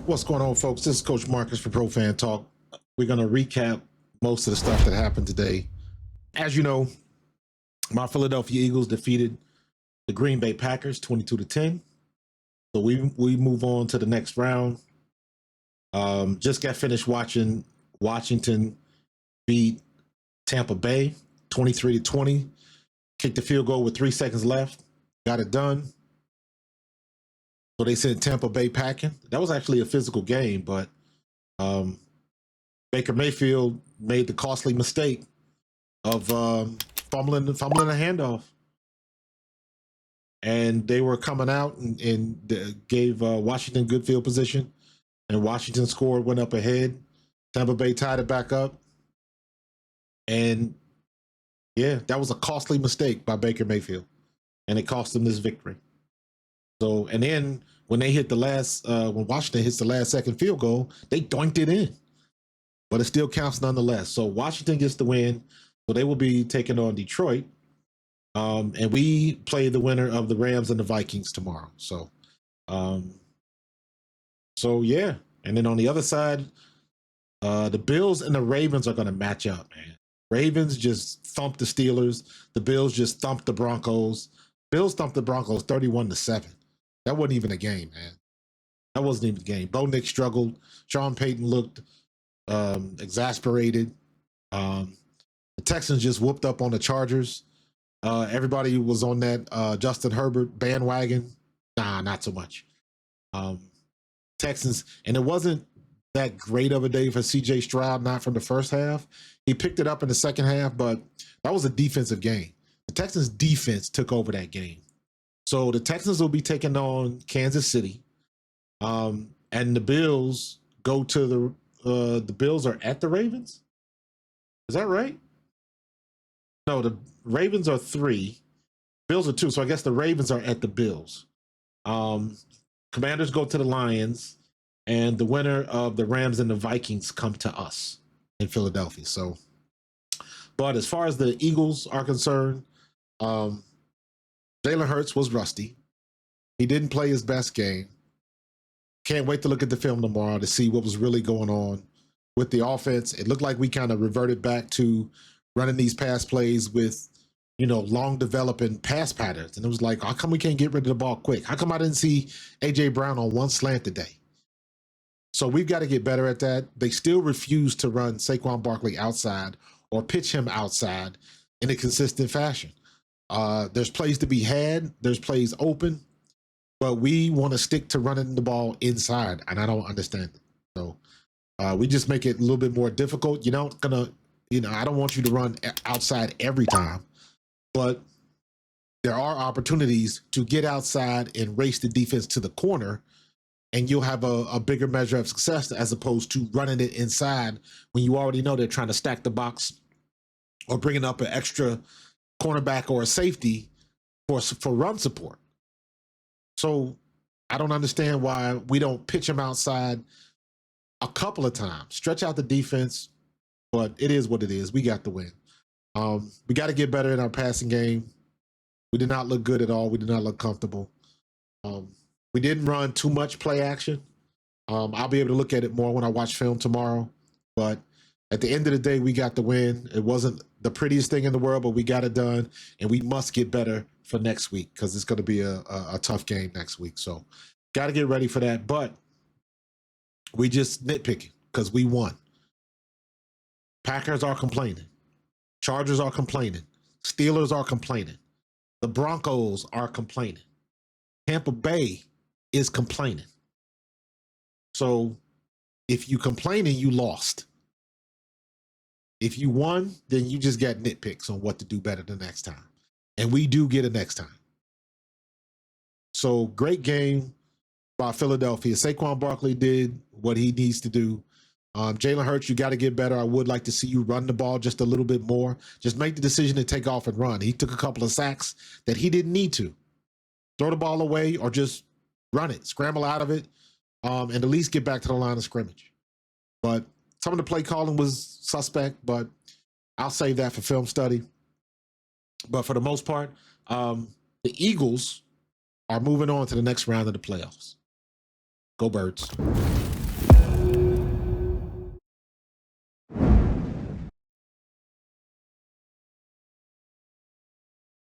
What's going on, folks? This is Coach Marcus for Pro Fan Talk. We're going to recap most of the stuff that happened today. As you know, my Philadelphia Eagles defeated the Green Bay Packers 22-10. So we move on to the next round. Just got finished watching Washington beat Tampa Bay 23-20. Kicked the field goal with 3 seconds left. Got it done. So they sent Tampa Bay packing. That was actually a physical game, but Baker Mayfield made the costly mistake of fumbling a handoff. And they were coming out and gave Washington good field position. And Washington scored, went up ahead. Tampa Bay tied it back up. And yeah, that was a costly mistake by Baker Mayfield. And it cost them this victory. So, and then when they hit the last, when Washington hits the last second field goal, they doinked it in. But it still counts nonetheless. So Washington gets the win. So they will be taking on Detroit. And we play the winner of the Rams and the Vikings tomorrow. So, yeah. And then on the other side, the Bills and the Ravens are going to match up, man. Ravens just thumped the Steelers. The Bills just thumped the Broncos. Bills thumped the Broncos 31-7. That wasn't even a game, man. That wasn't even a game. Bo Nix struggled. Sean Payton looked exasperated. The Texans just whooped up on the Chargers. Everybody was on that Justin Herbert bandwagon. Nah, not so much. Texans, and it wasn't that great of a day for CJ Stroud, not from the first half. He picked it up in the second half, but that was a defensive game. The Texans defense took over that game. So the Texans will be taking on Kansas City. And the Bills go to the Bills are at the Ravens. Is that right? No, the Ravens are 3. Bills are 2. So I guess the Ravens are at the Bills. Commanders go to the Lions, and the winner of the Rams and the Vikings come to us in Philadelphia. So, but as far as the Eagles are concerned, Jalen Hurts was rusty. He didn't play his best game. Can't wait to look at the film tomorrow to see what was really going on with the offense. It looked like we kind of reverted back to running these pass plays with, long developing pass patterns. And it was like, how come we can't get rid of the ball quick? How come I didn't see A.J. Brown on one slant today? So we've got to get better at that. They still refuse to run Saquon Barkley outside or pitch him outside in a consistent fashion. There's plays to be had. There's plays open. But we want to stick to running the ball inside, and I don't understand it. So we just make it a little bit more difficult. I don't want you to run outside every time. But there are opportunities to get outside and race the defense to the corner, and you'll have a bigger measure of success as opposed to running it inside when you already know they're trying to stack the box or bringing up an extra cornerback or a safety for run support. So I don't understand why we don't pitch them outside a couple of times, stretch out the defense, but it is what it is. We got the win. We got to get better in our passing game. We did not look good at all. We did not look comfortable. We didn't run too much play action. I'll be able to look at it more when I watch film tomorrow. But at the end of the day, we got the win. It wasn't the prettiest thing in the world, but we got it done. And we must get better for next week because it's going to be a tough game next week. So got to get ready for that. But we just nitpicking because we won. Packers are complaining. Chargers are complaining. Steelers are complaining. The Broncos are complaining. Tampa Bay is complaining. So if you complaining, you lost. If you won, then you just got nitpicks on what to do better the next time. And we do get it next time. So great game by Philadelphia. Saquon Barkley did what he needs to do. Jalen Hurts, you got to get better. I would like to see you run the ball just a little bit more. Just make the decision to take off and run. He took a couple of sacks that he didn't need to. Throw the ball away or just run it, scramble out of it, and at least get back to the line of scrimmage. But some of the play calling was suspect, but I'll save that for film study. But for the most part, the Eagles are moving on to the next round of the playoffs. Go Birds.